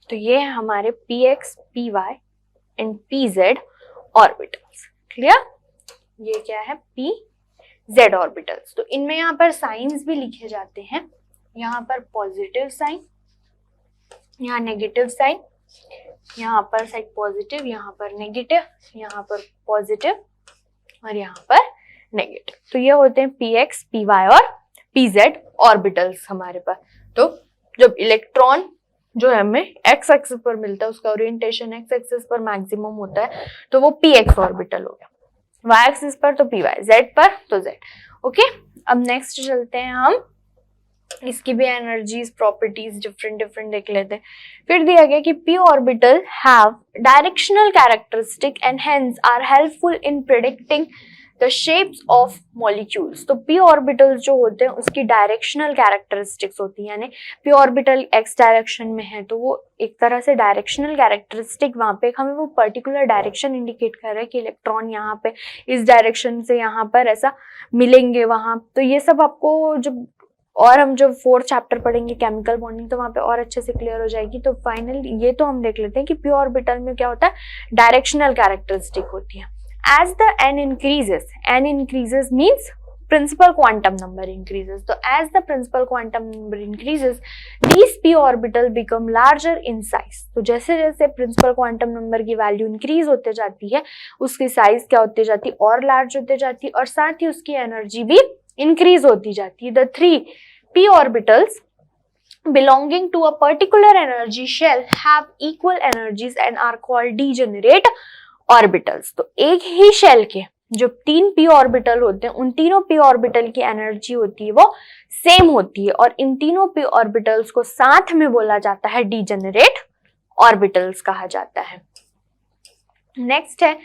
तो ये है हमारे P X P Y and P Z orbitals, clear. ये क्या है? P Z orbitals. तो इनमें यहाँ पर साइंस भी लिखे जाते हैं, यहाँ पर पॉजिटिव साइन, यहाँ नेगेटिव साइन, यहाँ पर साइड पॉजिटिव, यहाँ पर नेगेटिव, यहाँ पर पॉजिटिव और यहाँ पर नेगेटिव। तो ये होते हैं पी एक्स पी वाई और पी जेड ऑर्बिटल्स हमारे पास। तो जब इलेक्ट्रॉन जो है हमें एक्स एक्सिस पर मिलता है, उसका ओरिएंटेशन एक्स एक्सिस पर मैक्सिमम होता है, तो वो पी एक्स ऑर्बिटल हो गया। वाई एक्सिस पर तो पी वाई, जेड पर तो जेड। ओके, अब नेक्स्ट चलते हैं हम, इसकी भी एनर्जीज प्रॉपर्टीज डिफरेंट देख लेते हैं। फिर दिया गया कि P orbital have directional characteristic and hence are helpful in predicting the shapes of molecules. तो पी ऑर्बिटल्स जो होते हैं उसकी डायरेक्शनल कैरेक्टरिस्टिक्स होती है, यानी पी ऑर्बिटल एक्स डायरेक्शन में है तो वो एक तरह से डायरेक्शनल कैरेक्टरिस्टिक, वहां पे हमें वो पर्टिकुलर डायरेक्शन इंडिकेट कर रहा है कि इलेक्ट्रॉन यहाँ पे इस डायरेक्शन से यहाँ पर ऐसा मिलेंगे वहां। तो ये सब आपको जब और हम जब 4th चैप्टर पढ़ेंगे केमिकल बॉन्डिंग, तो वहां पे और अच्छे से क्लियर हो जाएगी। तो फाइनली ये तो हम देख लेते हैं कि पी ऑर्बिटल में क्या होता है, डायरेक्शनल कैरेक्टरिस्टिक होती है। As the n increases means principal quantum number increases. So as the principal quantum number increases, these p orbital become larger in size. तो जैसे जैसे principal quantum number की value increase होते जाती है, उसकी size क्या होती जाती है, और large होते जाती है, और साथ ही उसकी energy भी increase होती जाती है. The three p orbitals belonging to a particular energy shell have equal energies and are called degenerate orbitals. तो एक ही शेल के जो 3 p ऑर्बिटल होते हैं, उन तीनों p ऑर्बिटल की एनर्जी होती है वो सेम होती है, और इन तीनों p ऑर्बिटल्स को साथ में बोला जाता है डीजेनरेट ऑर्बिटल्स कहा जाता है. नेक्स्ट है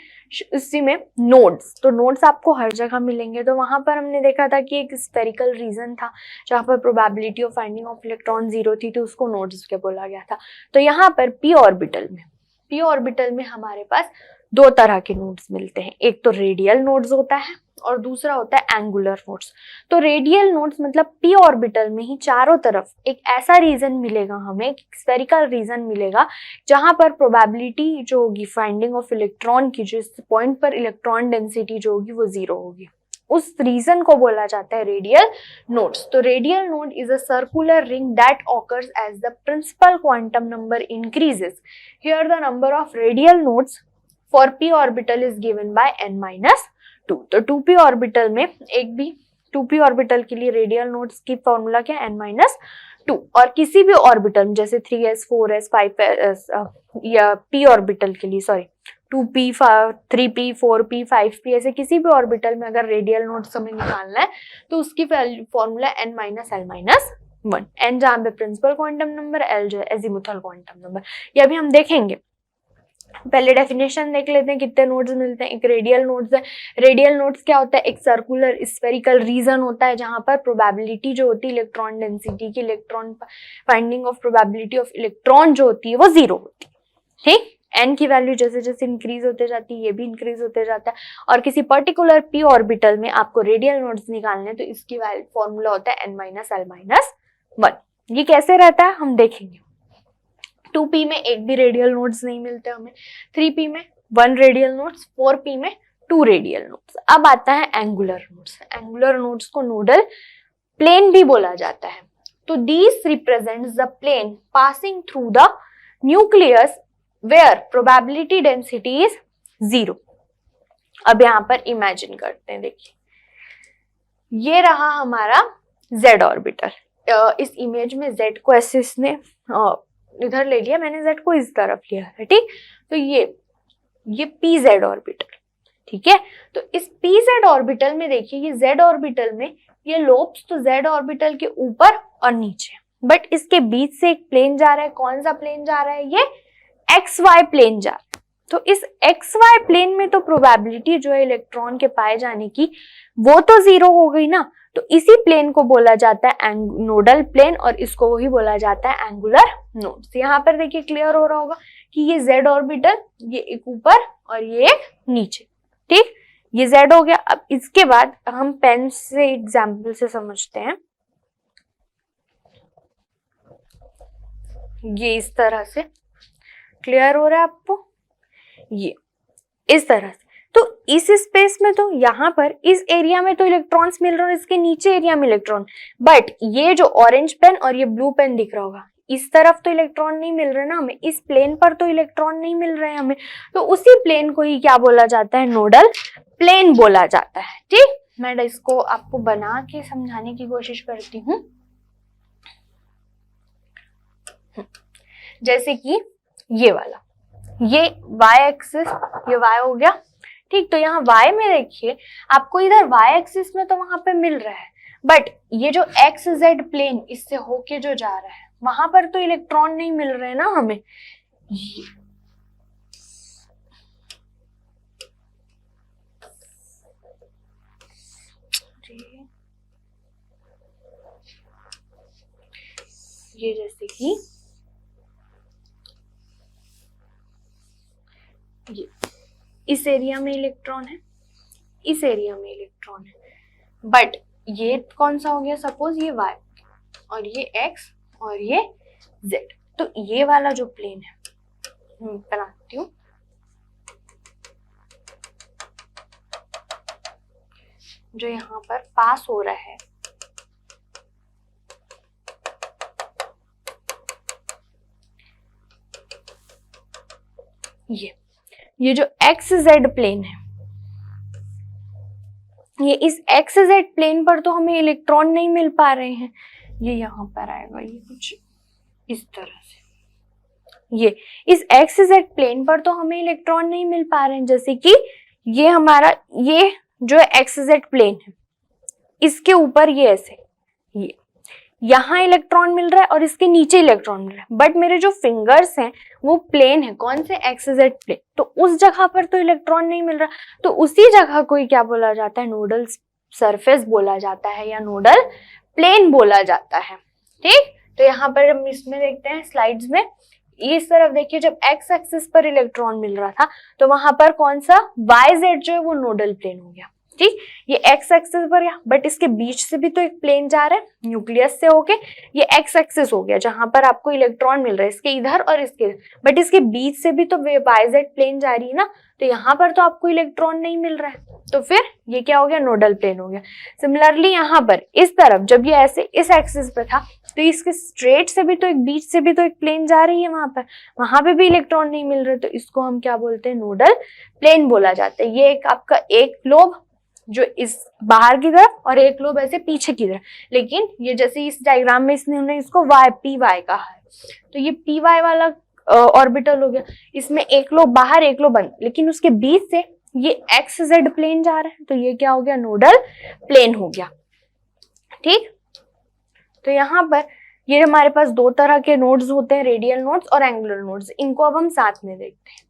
इसी में नोड्स. तो नोड्स आपको हर जगह मिलेंगे. तो वहां पर हमने देखा था कि एक स्फेरिकल रीजन था जहां पर probability of finding of electron 0 थी, तो उसको नोड्स के बोला गया था. तो यहाँ पर p ऑर्बिटल में हमारे पास दो तरह के नोड्स मिलते हैं. एक तो रेडियल नोड्स होता है और दूसरा होता है एंगुलर नोड्स. तो रेडियल नोड्स मतलब p ऑर्बिटल में ही चारों तरफ एक ऐसा रीजन मिलेगा, हमें एक स्फेरिकल रीजन मिलेगा जहां पर प्रोबेबिलिटी जो होगी फाइंडिंग ऑफ इलेक्ट्रॉन की, जिस पॉइंट पर इलेक्ट्रॉन डेंसिटी जो होगी वो 0 होगी, उस रीजन को बोला जाता है रेडियल नोड्स. तो radial node is a circular ring that occurs as the principal quantum number increases. Here the number of radial nodes for p orbital is given by n-2. तो 2p ऑर्बिटल में एक भी 2p orbital के लिए radial nodes की formula क्या है, n-2. और किसी भी ऑर्बिटल जैसे 3s 4s 5s या p ऑर्बिटल के लिए 2p 3p 4p 5p ऐसे किसी भी ऑर्बिटल में अगर रेडियल नोड्स हमें निकालना है तो उसकी फॉर्मूला n-l-1. n जहां पे प्रिंसिपल क्वांटम नंबर, l जो है एजीमुथल क्वांटम नंबर. ये अभी हम देखेंगे. पहले डेफिनेशन देख लेते हैं कितने नोड्स मिलते हैं. एक रेडियल नोड्स है. रेडियल नोड्स क्या होता है, एक सर्कुलर स्फेरिकल रीजन होता है जहां पर प्रोबेबिलिटी जो होती है इलेक्ट्रॉन डेंसिटी की, electron finding of probability of electron जो होती है वो 0 होती है. ठीक, n की वैल्यू जैसे जैसे इंक्रीज होते जाती है ये भी इंक्रीज होते जाता है. और किसी पर्टिकुलर p ऑर्बिटल में आपको रेडियल नोड्स निकालने तो इसकी फॉर्मूला होता है n-l-1. ये कैसे रहता है हम देखेंगे. 2p में एक भी रेडियल नोड्स नहीं मिलते हमें, 3p में 1 रेडियल नोड्स, 4p में 2 रेडियल नोड्स. अब आता है एंगुलर नोड्स. एंगुलर नोड्स को नोडल प्लेन भी बोला जाता है. तो this represents the plane passing through the nucleus where probability density is 0. अब यहाँ पर इमेजिन करते हैं, देखिए ये रहा हमारा z ऑर्बिटल. इस इमेज में z को ऐसे इसने इधर ले लिया, मैंने z को इस तरफ लिया है. ठीक, तो ये pz ऑर्बिटल. ठीक है, तो इस pz ऑर्बिटल में देखिए ये z ऑर्बिटल में ये लोब्स तो z ऑर्बिटल के ऊपर और नीचे, बट इसके बीच से एक प्लेन जा रहा है. कौन सा प्लेन जा रहा है, ये xy प्लेन जा रहा है. तो इस xy प्लेन में तो प्रोबेबिलिटी जो है इलेक्ट्रॉन के पाए जाने की वो तो 0 हो गई ना. तो इसी प्लेन को बोला जाता है नोडल प्लेन और इसको वही बोला जाता है एंगुलर नोड्स. यहाँ पर देखिए क्लियर हो रहा होगा कि ये z ऑर्बिटल, ये एक ऊपर और ये एक नीचे. ठीक, ये z हो गया. अब इसके बाद हम पेन से एग्जाम्पल से समझते हैं. ये इस तरह से क्लियर हो रहा है आपको, ये इस तरह से. तो इस स्पेस में तो यहाँ पर इस एरिया में तो इलेक्ट्रॉन्स मिल रहे हैं, इसके नीचे एरिया में इलेक्ट्रॉन, बट ये जो ऑरेंज पेन और ये ब्लू पेन दिख रहा होगा इस तरफ तो इलेक्ट्रॉन नहीं मिल रहे ना हमें, इस प्लेन पर तो इलेक्ट्रॉन नहीं मिल रहे हैं हमें. तो उसी प्लेन को ही क्या बोला जाता है, नोडल प्लेन बोला जाता है. ठीक, मैं इसको आपको बना के समझाने की कोशिश करती हूँ. जैसे कि ये वाला, ये y एक्सिस, ये y हो गया. ठीक, तो यहाँ y में देखिए आपको इधर y एक्सिस में तो वहां पे मिल रहा है, बट ये जो एक्स जेड प्लेन इससे होके जो जा रहा है वहां पर तो इलेक्ट्रॉन नहीं मिल रहे ना हमें. ये जैसे कि ये इस एरिया में इलेक्ट्रॉन है, इस एरिया में इलेक्ट्रॉन है, बट ये कौन सा हो गया, सपोज ये y और ये x और ये z. तो ये वाला जो प्लेन है बनाती हूँ, जो यहाँ पर पास हो रहा है ये जो एक्स जेड प्लेन है, ये इस एक्स जेड प्लेन पर तो हमें इलेक्ट्रॉन नहीं मिल पा रहे हैं, ये यहाँ पर आएगा, ये कुछ इस तरह से, ये इस एक्स जेड प्लेन पर तो हमें इलेक्ट्रॉन नहीं मिल पा रहे हैं। जैसे कि ये हमारा, ये जो एक्स जेड प्लेन है, इसके ऊपर ये ऐसे, ये यहाँ इलेक्ट्रॉन मिल रहा है और इसके नीचे इलेक्ट्रॉन मिल रहा है, बट मेरे जो फिंगर्स हैं वो प्लेन है, कौन से, एक्स जेड प्लेन, तो उस जगह पर तो इलेक्ट्रॉन नहीं मिल रहा, तो उसी जगह को क्या बोला जाता है, नोडल सरफेस बोला जाता है या नोडल प्लेन बोला जाता है। ठीक, तो यहाँ पर हम इसमें देखते हैं स्लाइड्स में, इस तरफ देखिए, जब एक्स एक्सिस पर इलेक्ट्रॉन मिल रहा था तो वहां पर कौन सा, वाई जेड जो है वो नोडल प्लेन हो गया। ठीक, ये एक्स एक्सिस पर गया, बट इसके बीच से भी तो एक प्लेन जा रहा है, न्यूक्लियस से होके, ये एक्स एक्सिस हो गया जहां पर आपको इलेक्ट्रॉन मिल रहा है, इसके इधर और इसके इधर, बट इसके बीच से भी तो वाई जेड प्लेन जा रही है ना, तो यहाँ पर तो आपको इलेक्ट्रॉन नहीं मिल रहा है, तो फिर ये क्या हो गया, नोडल प्लेन हो गया। सिमिलरली यहाँ पर इस तरफ जब ये ऐसे इस एक्सिस पे था, तो इसके स्ट्रेट से भी तो एक, बीच से भी तो एक प्लेन जा रही है, वहां पे भी इलेक्ट्रॉन नहीं मिल रहे, तो इसको हम क्या बोलते हैं, नोडल प्लेन बोला जाता है। ये एक आपका एक लोब जो इस बाहर की तरफ और एक लोब ऐसे पीछे की तरफ, लेकिन ये जैसे इस डायग्राम में इसने इसको वाई पी वाई कहा है, तो ये पी वाई वाला ऑर्बिटल हो गया, इसमें एक लोब बाहर एक लोब बंद, लेकिन उसके बीच से ये एक्स जेड प्लेन जा रहा है, तो ये क्या हो गया, नोडल प्लेन हो गया। ठीक, तो यहाँ पर ये हमारे पास दो तरह के नोड्स होते हैं, रेडियल नोड्स और एंगुलर नोड्स, इनको अब हम साथ में देखते हैं।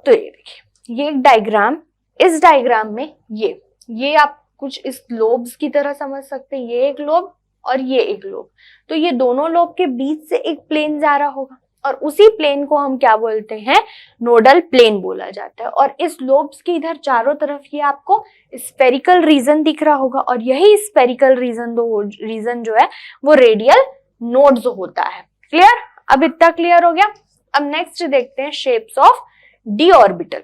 तो ये देखिए, ये एक डायग्राम, इस डायग्राम में ये आप कुछ इस लोब्स की तरह समझ सकते हैं, ये एक लोब और ये एक लोब, तो ये दोनों लोब के बीच से एक प्लेन जा रहा होगा और उसी प्लेन को हम क्या बोलते हैं, नोडल प्लेन बोला जाता है। और इस लोब्स के इधर चारों तरफ ये आपको स्फेरिकल रीजन दिख रहा होगा और यही स्फेरिकल रीजन जो है वो रेडियल नोड्स होता है। क्लियर, अब इतना क्लियर हो गया। अब नेक्स्ट देखते हैं शेप्स ऑफ डी ऑर्बिटल।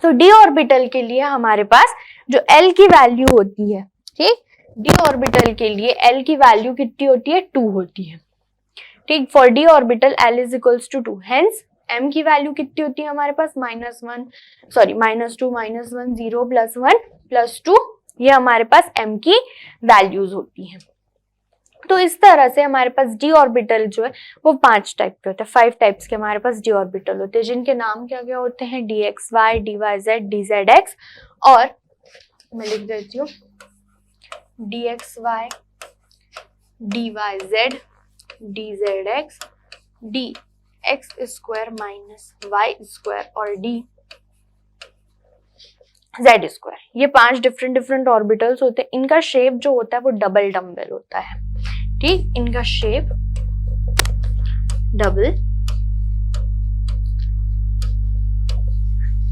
तो डी ऑर्बिटल के लिए हमारे पास जो एल की वैल्यू होती है, ठीक, डी ऑर्बिटल के लिए एल की वैल्यू कितनी होती है, 2 होती है। ठीक, for D orbital L is equals to 2, hence M की वैल्यू कितनी होती है हमारे पास, -2 -1 0 +1 +2, ये हमारे पास एम की वैल्यूज होती हैं। तो इस तरह से हमारे पास डी ऑर्बिटल जो है वो 5 टाइप के होते हैं, 5 टाइप्स के हमारे पास डी ऑर्बिटल होते हैं, जिनके नाम क्या क्या होते हैं, dxy, dyz, dzx, और मैं लिख देती हूँ dxy, dyz, dzx, dx² - y² और dz²। ये 5 डिफरेंट ऑर्बिटल्स होते हैं। इनका शेप जो होता है वो डबल डम्बेल होता है। ठीक, इनका शेप डबल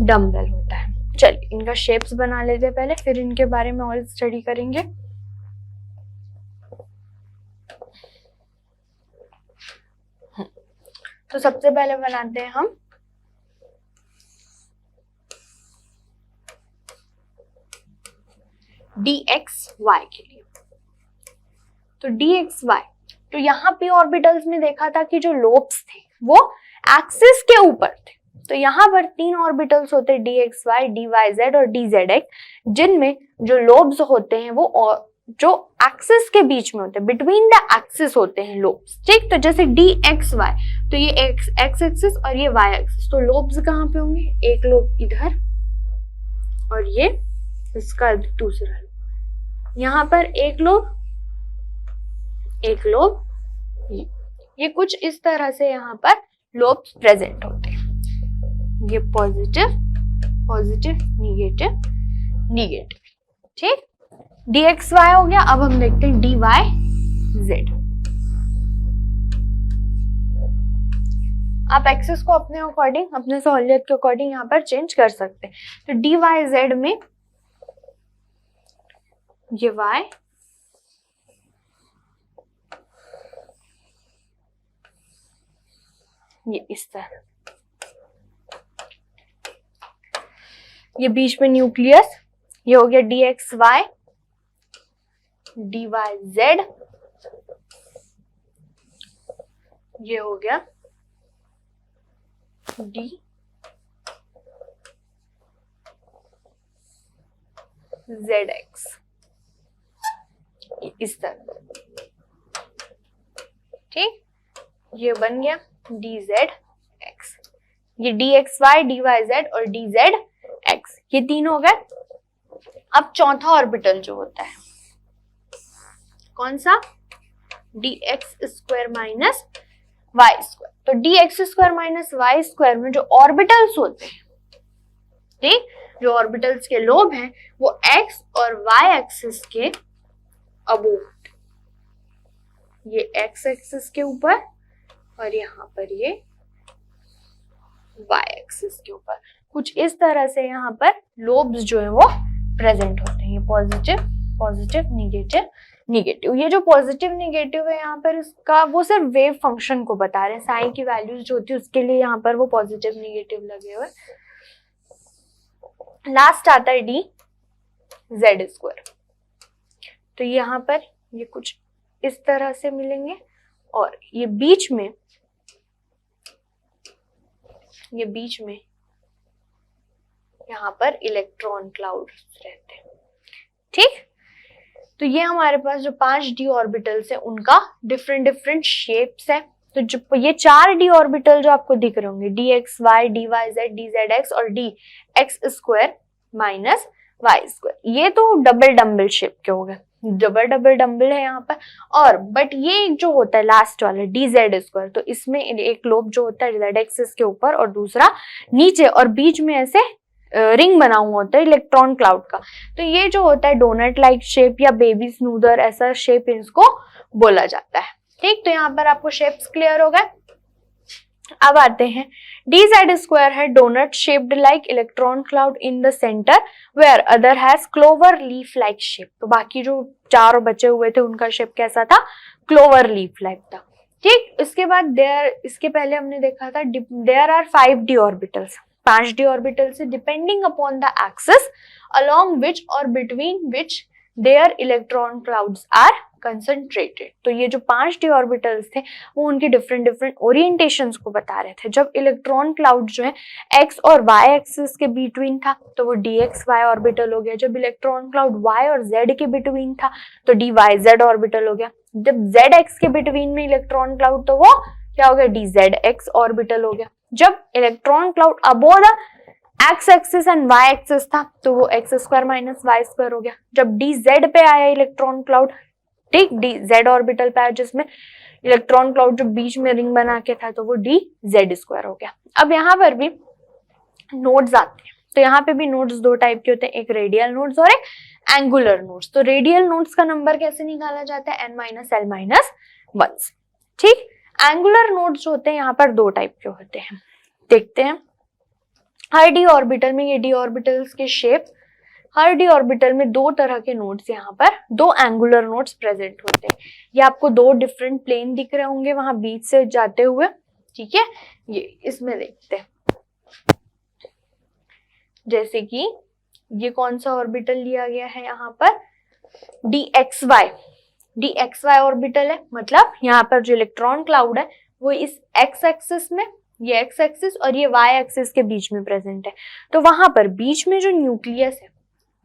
डम्बेल होता है। चलिए इनका शेप्स बना लेते हैं पहले, फिर इनके बारे में और स्टडी करेंगे। तो सबसे पहले बनाते हैं हम dxy के लिए। तो dxy, तो यहाँ पे ऑर्बिटल्स में देखा था कि जो लोब्स थे वो एक्सिस के ऊपर थे, तो यहाँ पर 3 ऑर्बिटल्स होते हैं, dxy, dyz और dzx, जिनमें जो लोब्स होते हैं वो जो एक्सिस के बीच में होते हैं, बिटवीन द एक्सिस होते हैं लोब्स। ठीक, तो जैसे dxy, तो ये एक्स एक्सिस और ये y एक्सिस, तो लोब्स कहाँ पे होंगे, एक लोब इधर और ये इसका दूसरा लोब, यहाँ पर एक लोब ये कुछ इस तरह से यहाँ पर लोब्स प्रेजेंट होते हैं, ये पॉजिटिव निगेटिव। ठीक, dxy हो गया। अब हम देखते हैं dyz। आप एक्सिस को अपने अकॉर्डिंग, अपने सहूलियत के अकॉर्डिंग यहाँ पर चेंज कर सकते हैं। तो dyz में ये y, ये इस तरह, ये बीच में न्यूक्लियस, ये हो गया dxy dyz, ये हो गया dzx, इस तरह, ठीक। ये बन गया dzx, ये dxy dyz और dzx, ये तीन हो गए। अब चौथा ऑर्बिटल जो होता है कौन सा, dx square minus Y square. तो dx square minus Y square में जो ऑर्बिटल्स होते हैं, ठीक, जो ऑर्बिटल्स के लोब हैं वो x और y एक्सिस के अबोव, ये x एक्सिस के ऊपर और यहाँ पर ये y एक्सिस के ऊपर, कुछ इस तरह से यहाँ पर लोब्स जो है वो प्रेजेंट होते हैं। ये पॉजिटिव पॉजिटिव निगेटिव निगेटिव, ये जो पॉजिटिव निगेटिव है यहाँ पर इसका वो सिर्फ वेव फंक्शन को बता रहे हैं, साई की वैल्यूज जो होती है उसके लिए यहाँ पर वो पॉजिटिव निगेटिव लगे हुए। लास्ट आता है डी जेड स्क्वायर, तो यहाँ पर ये कुछ इस तरह से मिलेंगे और ये बीच में यहाँ पर इलेक्ट्रॉन क्लाउड रहते हैं, ठीक। तो ये हमारे पास जो 5 d ऑर्बिटल्स है उनका डिफरेंट डिफरेंट शेप्स है। तो जो ये 4 d ऑर्बिटल जो आपको दिख रहे होंगे dxy dyz dzx और dx square minus Y square, ये तो डबल डम्बल शेप के हो गए, डबल डम्बल है यहाँ पर। और बट ये एक जो होता है लास्ट वाला dz स्क्वायर, तो इसमें एक लोब जो होता है z एक्सिस के ऊपर और दूसरा नीचे और बीच में ऐसे रिंग बना हुआ होता है इलेक्ट्रॉन क्लाउड का। तो ये जो होता है डोनट लाइक शेप या बेबी स्नूदर, ऐसा शेप इसको बोला जाता है, ठीक। तो यहाँ पर आपको शेप्स क्लियर हो गए। अब आते हैं dz स्क्वायर है donut shaped like electron cloud in the centre where other has clover leaf like shape. तो बाकी जो चार बचे हुए थे उनका शेप कैसा था, क्लोवर लीफ लाइक था, ठीक। इसके बाद इसके पहले हमने देखा था there are 5 d orbitals, 5 d orbital से depending upon the axis along which और between which there electron clouds are concentrated. तो ये जो 5 d ऑर्बिटल्स थे वो उनके डिफरेंट डिफरेंट ओरिएंटेशंस को बता रहे थे। जब इलेक्ट्रॉन क्लाउड जो है x और y एक्सिस के बिटवीन था तो वो dxy ऑर्बिटल हो गया। जब इलेक्ट्रॉन क्लाउड y और z के बिटवीन था तो dyz ऑर्बिटल हो गया। जब zx के बिटवीन में इलेक्ट्रॉन क्लाउड तो वो क्या हो गया, dzx ऑर्बिटल हो गया। जब electron cloud above the X axis and Y axis था तो वो X square minus Y square हो गया। जब dz पे आया इलेक्ट्रॉन क्लाउड, ठीक, dz ऑर्बिटल पे आया जिसमें इलेक्ट्रॉन क्लाउड जो बीच में रिंग बना के था तो वो dz स्क्वायर हो गया। अब यहाँ पर भी नोड्स आते हैं, तो यहाँ पे भी नोड्स दो टाइप के होते हैं, एक रेडियल नोड्स और एक एंगुलर नोड्स। तो रेडियल नोड्स का नंबर कैसे निकाला जाता है, n माइनस l माइनस 1, ठीक। एंगुलर नोड्स होते हैं यहाँ पर दो टाइप के होते हैं, देखते हैं। हर d ऑर्बिटल में, ये d ऑर्बिटल्स के शेप, हर d ऑर्बिटल में दो तरह के नोड्स, यहाँ पर दो एंगुलर नोड्स प्रेजेंट होते हैं। ये आपको दो डिफरेंट प्लेन दिख रहे होंगे वहां बीच से जाते हुए, ठीक है। ये इसमें देखते हैं, जैसे कि ये कौन सा ऑर्बिटल लिया गया है यहाँ पर, dxy ऑर्बिटल है। मतलब यहाँ पर जो इलेक्ट्रॉन क्लाउड है वो इस x एक्सिस में, ये x एक्सिस और ये y एक्सिस के बीच में प्रेजेंट है। तो वहां पर बीच में जो न्यूक्लियस है,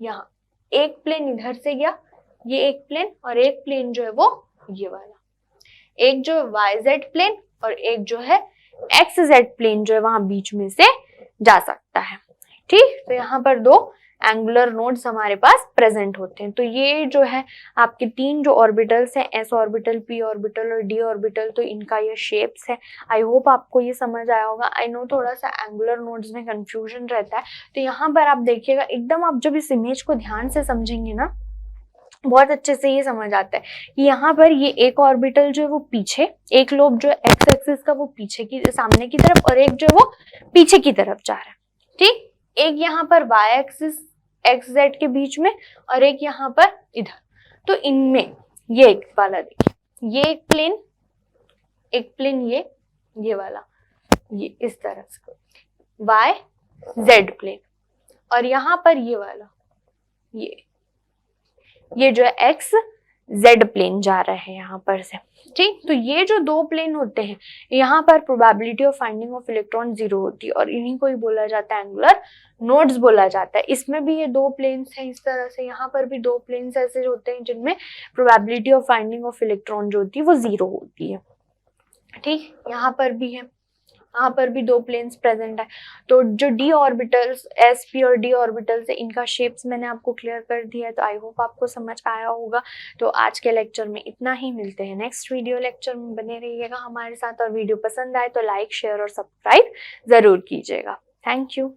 यहाँ एक प्लेन इधर से गया, ये एक प्लेन, और एक प्लेन जो है वो ये वाला, एक जो yz प्लेन और एक जो है xz प्लेन जो है वहां बीच में से जा सकता है, ठीक। तो यहाँ पर दो एंगुलर नोड्स हमारे पास प्रेजेंट होते हैं। तो ये जो है आपके तीन जो ऑर्बिटल्स हैं, s ऑर्बिटल, p ऑर्बिटल और d ऑर्बिटल, तो इनका ये शेप्स है। आई होप आपको ये समझ आया होगा। आई नो थोड़ा सा एंगुलर नोड्स में कंफ्यूजन रहता है, तो यहाँ पर आप देखिएगा एकदम, आप जब इस इमेज को ध्यान से समझेंगे ना बहुत अच्छे से ये समझ आता है कि यहाँ पर ये एक ऑर्बिटल जो है वो पीछे, एक लोब जो है एक्स एक्सिस का वो पीछे की सामने की तरफ और एक जो है वो पीछे की तरफ जा रहा है, ठीक। एक यहाँ पर y एक्सिस एक्स जेड के बीच में और एक यहाँ पर इधर। तो इनमें ये एक वाला देखिए, ये एक प्लेन ये वाला, ये इस तरह से y z प्लेन, और यहाँ पर ये वाला, ये जो है एक्स जेड प्लेन जा रहा है यहाँ पर से, ठीक। तो ये जो दो प्लेन होते हैं, यहाँ पर probability of finding of electron 0 होती है और इन्हीं को ही बोला जाता है एंगुलर नोड्स बोला जाता है। इसमें भी ये दो प्लेन्स हैं इस तरह से, यहाँ पर भी दो प्लेन्स ऐसे होते हैं जिनमें probability of finding of electron जो होती है वो 0 होती है, ठीक। यहाँ पर भी है, यहाँ पर भी दो प्लेन्स प्रेजेंट है। तो जो डी ऑर्बिटल्स, एस पी और डी ऑर्बिटल्स है, इनका शेप्स मैंने आपको क्लियर कर दिया है। तो आई होप आपको समझ आया होगा। तो आज के लेक्चर में इतना ही, मिलते हैं नेक्स्ट वीडियो लेक्चर में। बने रहिएगा हमारे साथ और वीडियो पसंद आए तो लाइक शेयर और सब्सक्राइब जरूर कीजिएगा। Thank you.